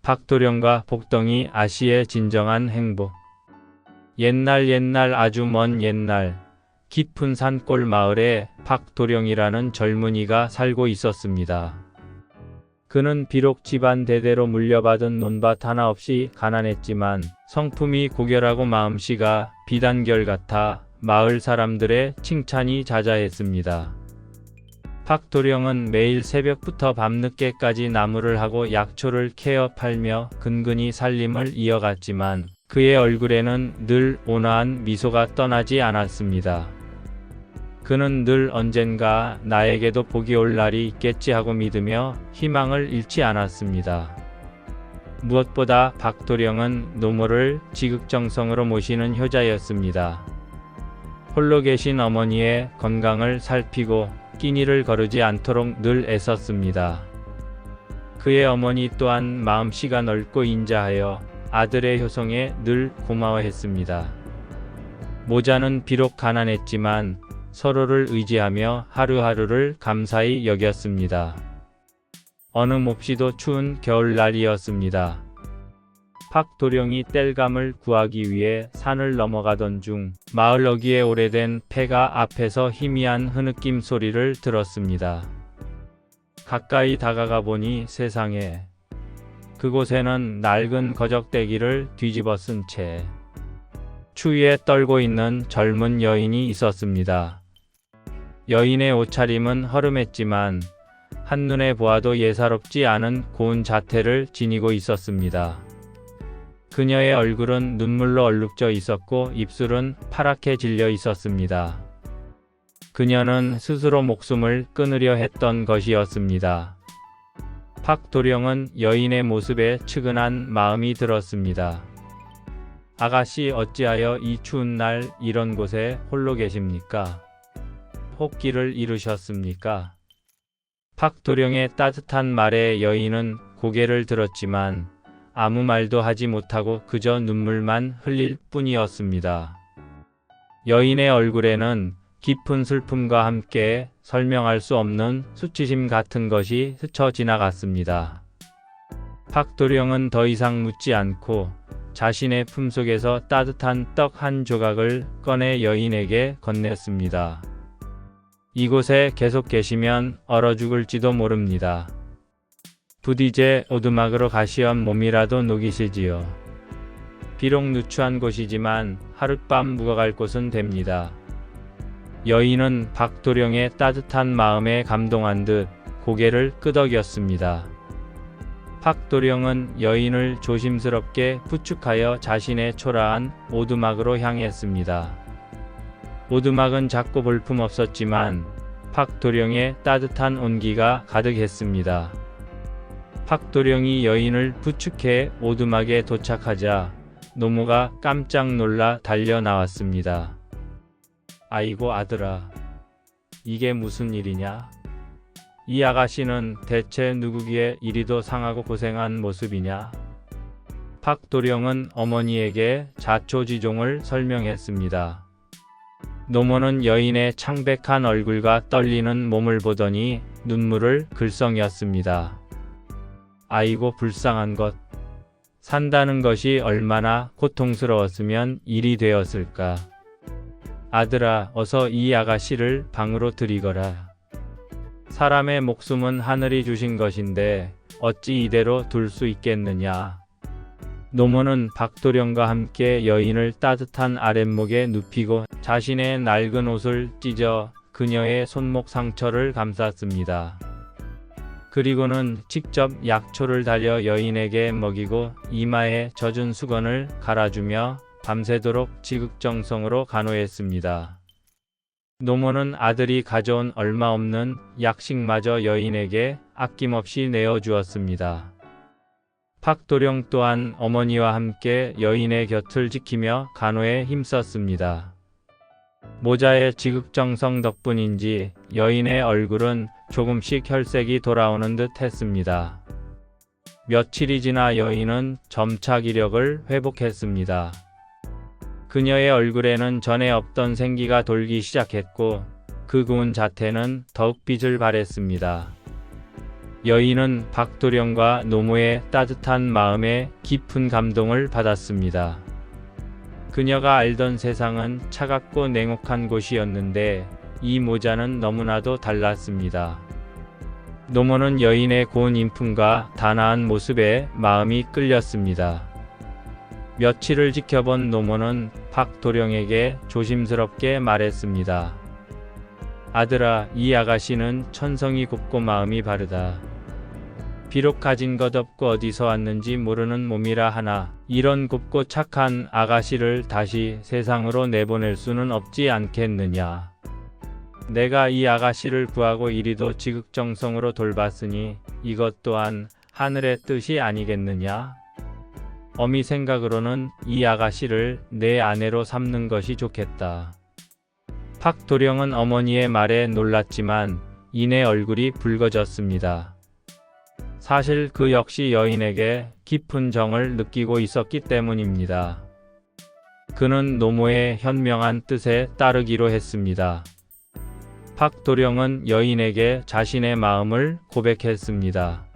박도령과 복덩이 아씨의 진정한 행복. 옛날 아주 먼 옛날 깊은 산골 마을에 박도령이라는 젊은이가 살고 있었습니다. 그는 비록 집안 대대로 물려받은 논밭 하나 없이 가난했지만 성품이 고결하고 마음씨가 비단결 같아 마을 사람들의 칭찬이 자자했습니다. 박도령은 매일 새벽부터 밤늦게까지 나무를 하고 약초를 캐어 팔며 근근히 살림을 이어갔지만 그의 얼굴에는 늘 온화한 미소가 떠나지 않았습니다. 그는 늘 언젠가 나에게도 복이 올 날이 있겠지 하고 믿으며 희망을 잃지 않았습니다. 무엇보다 박도령은 노모를 지극정성으로 모시는 효자였습니다. 홀로 계신 어머니의 건강을 살피고 끼니를 거르지 않도록 늘 애썼습니다. 그의 어머니 또한 마음씨가 넓고 인자하여 아들의 효성에 늘 고마워했습니다. 모자는 비록 가난했지만 서로를 의지하며 하루하루를 감사히 여겼습니다. 어느 몹시도 추운 겨울날이었습니다. 박도령이 땔감을 구하기 위해 산을 넘어가던 중 마을 어귀에 오래된 폐가 앞에서 희미한 흐느낌 소리를 들었습니다. 가까이 다가가 보니 세상에, 그곳에는 낡은 거적대기를 뒤집어 쓴 채 추위에 떨고 있는 젊은 여인이 있었습니다. 여인의 옷차림은 허름했지만 한눈에 보아도 예사롭지 않은 고운 자태를 지니고 있었습니다. 그녀의 얼굴은 눈물로 얼룩져 있었고 입술은 파랗게 질려 있었습니다. 그녀는 스스로 목숨을 끊으려 했던 것이었습니다. 박도령은 여인의 모습에 측은한 마음이 들었습니다. 아가씨, 어찌하여 이 추운 날 이런 곳에 홀로 계십니까? 혹기를 잃으셨습니까? 박도령의 따뜻한 말에 여인은 고개를 들었지만 아무 말도 하지 못하고 그저 눈물만 흘릴 뿐이었습니다. 여인의 얼굴에는 깊은 슬픔과 함께 설명할 수 없는 수치심 같은 것이 스쳐 지나갔습니다. 박도령은 더 이상 묻지 않고 자신의 품속에서 따뜻한 떡 한 조각을 꺼내 여인에게 건넸습니다. 이곳에 계속 계시면 얼어 죽을지도 모릅니다. 부디제 오두막으로 가시엄 몸이라도 녹이시지요. 비록 누추한 곳이지만 하룻밤 묵어갈 곳은 됩니다. 여인은 박도령의 따뜻한 마음에 감동한 듯 고개를 끄덕였습니다. 박도령은 여인을 조심스럽게 부축하여 자신의 초라한 오두막으로 향했습니다. 오두막은 작고 볼품없었지만 박도령의 따뜻한 온기가 가득했습니다. 박도령이 여인을 부축해 오두막에 도착하자 노모가 깜짝 놀라 달려 나왔습니다. 아이고 아들아, 이게 무슨 일이냐? 이 아가씨는 대체 누구기에 이리도 상하고 고생한 모습이냐? 박도령은 어머니에게 자초지종을 설명했습니다. 노모는 여인의 창백한 얼굴과 떨리는 몸을 보더니 눈물을 글썽였습니다. 아이고 불쌍한 것. 산다는 것이 얼마나 고통스러웠으면 일이 되었을까. 아들아, 어서 이 아가씨를 방으로 들이거라. 사람의 목숨은 하늘이 주신 것인데 어찌 이대로 둘 수 있겠느냐. 노모는 박도령과 함께 여인을 따뜻한 아랫목에 눕히고 자신의 낡은 옷을 찢어 그녀의 손목 상처를 감쌌습니다. 그리고는 직접 약초를 달여 여인에게 먹이고 이마에 젖은 수건을 갈아주며 밤새도록 지극정성으로 간호했습니다. 노모는 아들이 가져온 얼마 없는 약식마저 여인에게 아낌없이 내어주었습니다. 박도령 또한 어머니와 함께 여인의 곁을 지키며 간호에 힘썼습니다. 모자의 지극정성 덕분인지 여인의 얼굴은 조금씩 혈색이 돌아오는 듯 했습니다. 며칠이 지나 여인은 점차 기력을 회복했습니다. 그녀의 얼굴에는 전에 없던 생기가 돌기 시작했고 그 고운 자태는 더욱 빛을 발했습니다. 여인은 박도령과 노모의 따뜻한 마음에 깊은 감동을 받았습니다. 그녀가 알던 세상은 차갑고 냉혹한 곳이었는데 이 모자는 너무나도 달랐습니다. 노모는 여인의 고운 인품과 단아한 모습에 마음이 끌렸습니다. 며칠을 지켜본 노모는 박도령에게 조심스럽게 말했습니다. 아들아, 이 아가씨는 천성이 곱고 마음이 바르다. 비록 가진 것 없고 어디서 왔는지 모르는 몸이라 하나 이런 곱고 착한 아가씨를 다시 세상으로 내보낼 수는 없지 않겠느냐. 내가 이 아가씨를 구하고 이리도 지극정성으로 돌봤으니 이것 또한 하늘의 뜻이 아니겠느냐. 어미 생각으로는 이 아가씨를 내 아내로 삼는 것이 좋겠다. 박도령은 어머니의 말에 놀랐지만 이내 얼굴이 붉어졌습니다. 사실 그 역시 여인에게 깊은 정을 느끼고 있었기 때문입니다. 그는 노모의 현명한 뜻에 따르기로 했습니다. 박도령은 여인에게 자신의 마음을 고백했습니다.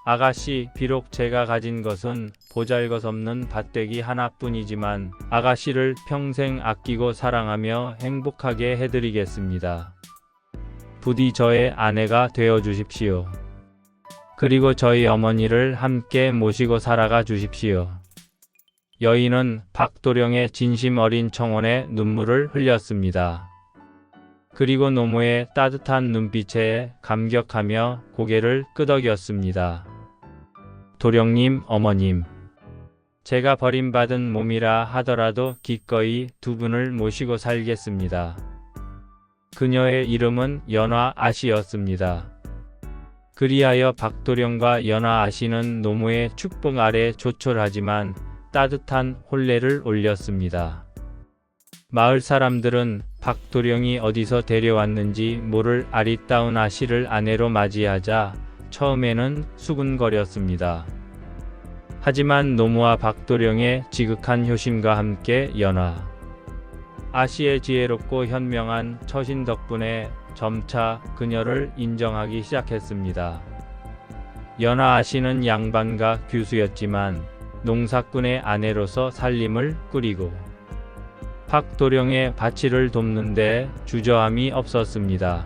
아가씨, 비록 제가 가진 것은 보잘것없는 밭대기 하나뿐이지만 아가씨를 평생 아끼고 사랑하며 행복하게 해드리겠습니다. 부디 저의 아내가 되어 주십시오. 그리고 저희 어머니를 함께 모시고 살아가 주십시오. 여인은 박도령의 진심 어린 청혼에 눈물을 흘렸습니다. 그리고 노모의 따뜻한 눈빛에 감격하며 고개를 끄덕였습니다. 도령님, 어머님. 제가 버림받은 몸이라 하더라도 기꺼이 두 분을 모시고 살겠습니다. 그녀의 이름은 연화아씨였습니다. 그리하여 박도령과 연화아씨는 노모의 축복 아래 조촐하지만 따뜻한 혼례를 올렸습니다. 마을 사람들은 박도령이 어디서 데려왔는지 모를 아리따운 아씨를 아내로 맞이하자 처음에는 수군거렸습니다. 하지만 노모와 박도령의 지극한 효심과 함께 연화 아씨의 지혜롭고 현명한 처신 덕분에 점차 그녀를 인정하기 시작했습니다. 연화 아씨는 양반가 교수였지만 농사꾼의 아내로서 살림을 꾸리고 박도령의 밭일을 돕는 데 주저함이 없었습니다.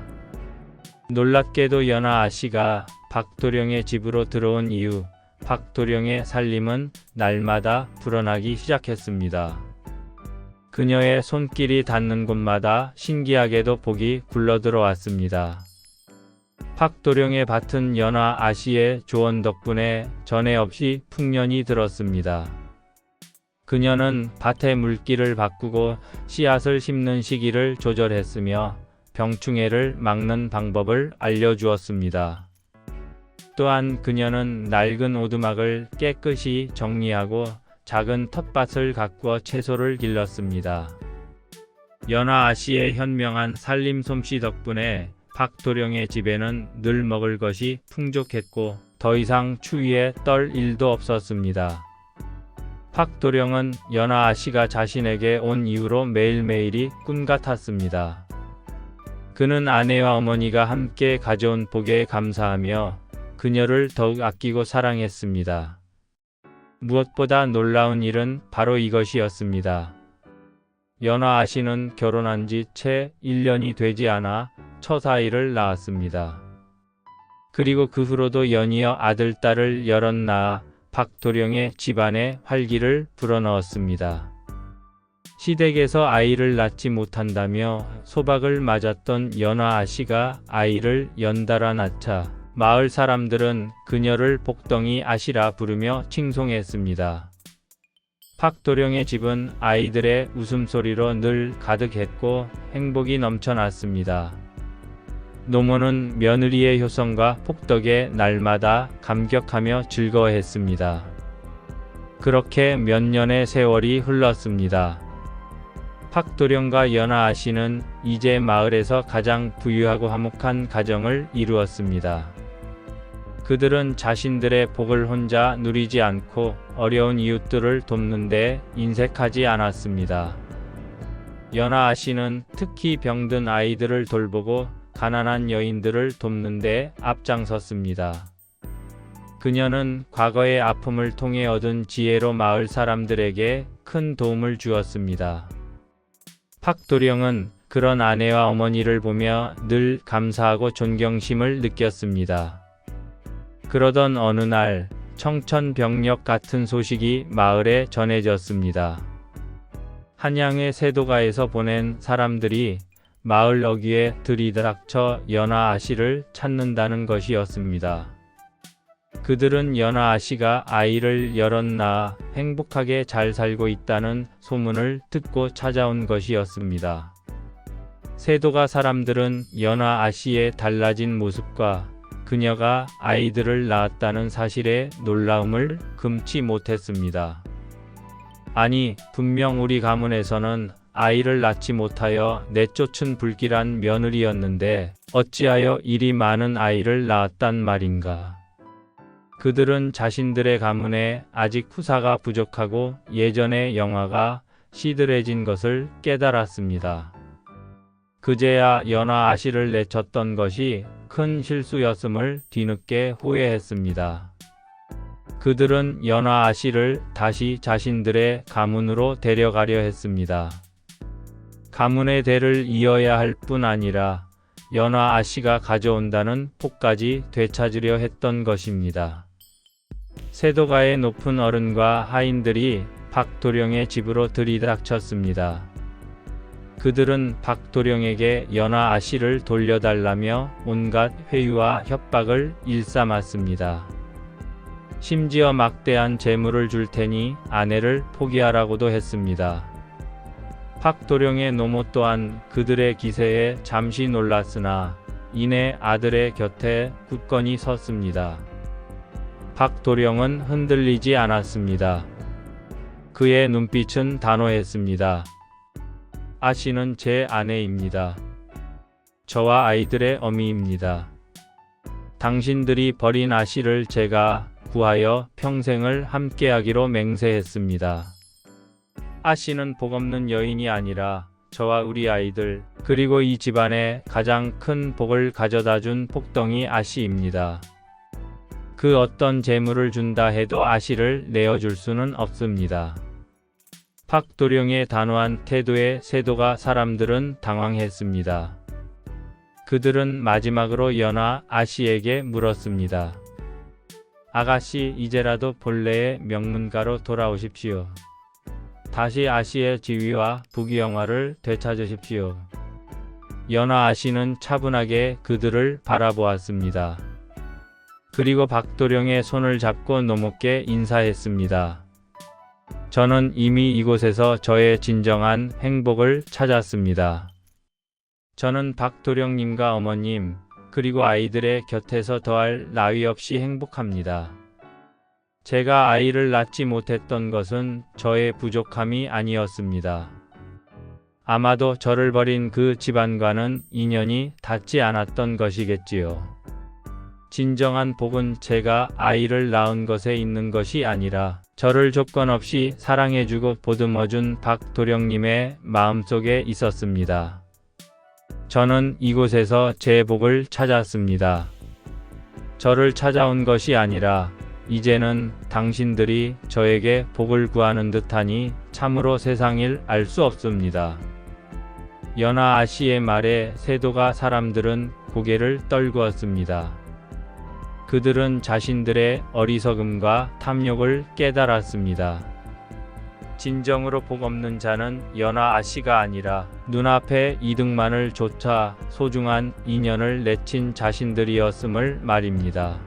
놀랍게도 연화 아씨가 박도령의 집으로 들어온 이후 박도령의 살림은 날마다 불어나기 시작했습니다. 그녀의 손길이 닿는 곳마다 신기하게도 복이 굴러들어왔습니다. 박도령의 밭은 연화 아씨의 조언 덕분에 전에 없이 풍년이 들었습니다. 그녀는 밭의 물기를 바꾸고 씨앗을 심는 시기를 조절했으며 병충해를 막는 방법을 알려주었습니다. 또한 그녀는 낡은 오두막을 깨끗이 정리하고 작은 텃밭을 가꾸어 채소를 길렀습니다. 연화 아씨의 현명한 살림 솜씨 덕분에 박도령의 집에는 늘 먹을 것이 풍족했고 더 이상 추위에 떨 일도 없었습니다. 박도령은 연화 아씨가 자신에게 온 이후로 매일매일이 꿈 같았습니다. 그는 아내와 어머니가 함께 가져온 복에 감사하며 그녀를 더욱 아끼고 사랑했습니다. 무엇보다 놀라운 일은 바로 이것이었습니다. 연화 아씨는 결혼한 지 채 1년이 되지 않아 처사아이를 낳았습니다. 그리고 그 후로도 연이어 아들, 딸을 여럿 낳아 박도령의 집안에 활기를 불어넣었습니다. 시댁에서 아이를 낳지 못한다며 소박을 맞았던 연화 아씨가 아이를 연달아 낳자 마을 사람들은 그녀를 복덩이 아씨라 부르며 칭송했습니다. 박도령의 집은 아이들의 웃음소리로 늘 가득했고 행복이 넘쳐났습니다. 노모는 며느리의 효성과 복덕에 날마다 감격하며 즐거워했습니다. 그렇게 몇 년의 세월이 흘렀습니다. 박도령과 연화 아씨는 이제 마을에서 가장 부유하고 화목한 가정을 이루었습니다. 그들은 자신들의 복을 혼자 누리지 않고 어려운 이웃들을 돕는 데 인색하지 않았습니다. 연화 아씨는 특히 병든 아이들을 돌보고 가난한 여인들을 돕는 데 앞장섰습니다. 그녀는 과거의 아픔을 통해 얻은 지혜로 마을 사람들에게 큰 도움을 주었습니다. 팍도령은 그런 아내와 어머니를 보며 늘 감사하고 존경심을 느꼈습니다. 그러던 어느 날 청천벽력 같은 소식이 마을에 전해졌습니다. 한양의 세도가에서 보낸 사람들이 마을 어귀에 들이닥쳐 연화 아씨를 찾는다는 것이었습니다. 그들은 연화 아씨가 아이를 여럿 낳아 행복하게 잘 살고 있다는 소문을 듣고 찾아온 것이었습니다. 세도가 사람들은 연화 아씨의 달라진 모습과 그녀가 아이들을 낳았다는 사실에 놀라움을 금치 못했습니다. 아니, 분명 우리 가문에서는 아이를 낳지 못하여 내쫓은 불길한 며느리였는데 어찌하여 이리 많은 아이를 낳았단 말인가. 그들은 자신들의 가문에 아직 후사가 부족하고 예전의 영화가 시들해진 것을 깨달았습니다. 그제야 연화 아씨를 내쳤던 것이 큰 실수였음을 뒤늦게 후회했습니다. 그들은 연화 아씨를 다시 자신들의 가문으로 데려가려 했습니다. 가문의 대를 이어야 할 뿐 아니라 연화 아씨가 가져온다는 복까지 되찾으려 했던 것입니다. 세도가의 높은 어른과 하인들이 박도령의 집으로 들이닥쳤습니다. 그들은 박도령에게 연화 아씨를 돌려달라며 온갖 회유와 협박을 일삼았습니다. 심지어 막대한 재물을 줄 테니 아내를 포기하라고도 했습니다. 박도령의 노모 또한 그들의 기세에 잠시 놀랐으나 이내 아들의 곁에 굳건히 섰습니다. 박도령은 흔들리지 않았습니다. 그의 눈빛은 단호했습니다. 아씨는 제 아내입니다. 저와 아이들의 어미입니다. 당신들이 버린 아씨를 제가 구하여 평생을 함께하기로 맹세했습니다. 아씨는 복없는 여인이 아니라 저와 우리 아이들, 그리고 이 집안에 가장 큰 복을 가져다준 복덩이 아씨입니다. 그 어떤 재물을 준다 해도 아씨를 내어줄 수는 없습니다. 박도령의 단호한 태도에 세도가 사람들은 당황했습니다. 그들은 마지막으로 연화 아씨에게 물었습니다. 아가씨, 이제라도 본래의 명문가로 돌아오십시오. 다시 아씨의 지위와 부귀영화를 되찾으십시오. 연화 아씨는 차분하게 그들을 바라보았습니다. 그리고 박도령의 손을 잡고 노목게 인사했습니다. 저는 이미 이곳에서 저의 진정한 행복을 찾았습니다. 저는 박도령님과 어머님, 그리고 아이들의 곁에서 더할 나위 없이 행복합니다. 제가 아이를 낳지 못했던 것은 저의 부족함이 아니었습니다. 아마도 저를 버린 그 집안과는 인연이 닿지 않았던 것이겠지요. 진정한 복은 제가 아이를 낳은 것에 있는 것이 아니라 저를 조건 없이 사랑해주고 보듬어준 박도령님의 마음속에 있었습니다. 저는 이곳에서 제 복을 찾았습니다. 저를 찾아온 것이 아니라 이제는 당신들이 저에게 복을 구하는 듯하니 참으로 세상일 알 수 없습니다. 연화 아씨의 말에 세도가 사람들은 고개를 떨구었습니다. 그들은 자신들의 어리석음과 탐욕을 깨달았습니다. 진정으로 복 없는 자는 연화 아씨가 아니라 눈앞에 이득만을 좇아 소중한 인연을 내친 자신들이었음을 말입니다.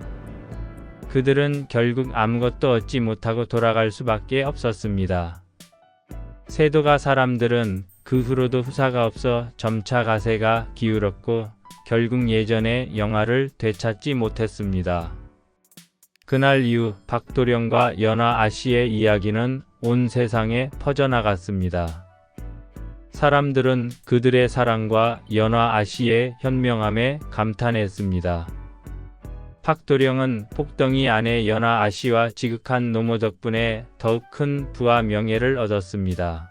그들은 결국 아무것도 얻지 못하고 돌아갈 수밖에 없었습니다. 세도가 사람들은 그 후로도 후사가 없어 점차 가세가 기울었고 결국 예전의 영화를 되찾지 못했습니다. 그날 이후 박도령과 연화 아씨의 이야기는 온 세상에 퍼져나갔습니다. 사람들은 그들의 사랑과 연화 아씨의 현명함에 감탄했습니다. 박도령은 복덩이 아내 연화 아씨와 지극한 노모 덕분에 더욱 큰 부와 명예를 얻었습니다.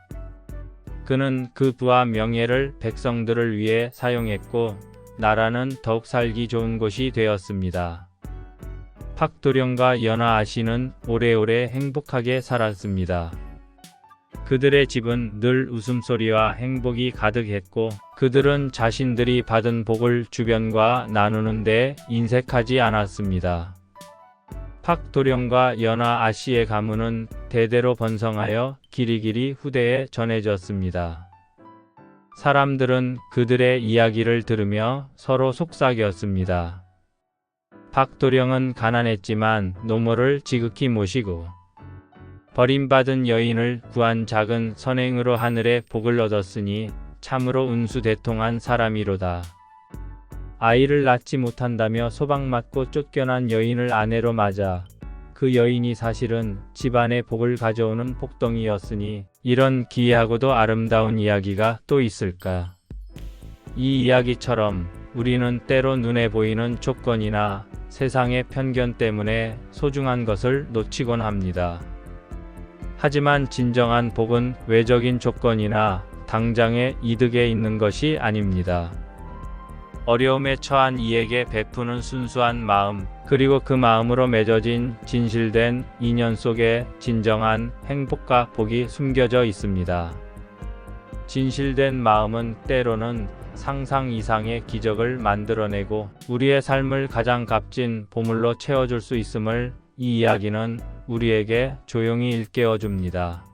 그는 그 부와 명예를 백성들을 위해 사용했고 나라는 더욱 살기 좋은 곳이 되었습니다. 팍도령과 연하 아씨는 오래오래 행복하게 살았습니다. 그들의 집은 늘 웃음소리와 행복이 가득했고 그들은 자신들이 받은 복을 주변과 나누는데 인색하지 않았습니다. 팍도령과 연하 아씨의 가문은 대대로 번성하여 길이길이 후대에 전해졌습니다. 사람들은 그들의 이야기를 들으며 서로 속삭였습니다. 팍도령은 가난했지만 노모를 지극히 모시고 버림받은 여인을 구한 작은 선행으로 하늘의 복을 얻었으니 참으로 운수대통한 사람이로다. 아이를 낳지 못한다며 소방맞고 쫓겨난 여인을 아내로 맞아 그 여인이 사실은 집안의 복을 가져오는 복덩이였으니 이런 기이하고도 아름다운 이야기가 또 있을까? 이 이야기처럼 우리는 때로 눈에 보이는 조건이나 세상의 편견 때문에 소중한 것을 놓치곤 합니다. 하지만 진정한 복은 외적인 조건이나 당장의 이득에 있는 것이 아닙니다. 어려움에 처한 이에게 베푸는 순수한 마음, 그리고 그 마음으로 맺어진 진실된 인연 속에 진정한 행복과 복이 숨겨져 있습니다. 진실된 마음은 때로는 상상 이상의 기적을 만들어내고 우리의 삶을 가장 값진 보물로 채워줄 수 있음을 이 이야기는 우리에게 조용히 일깨워 줍니다.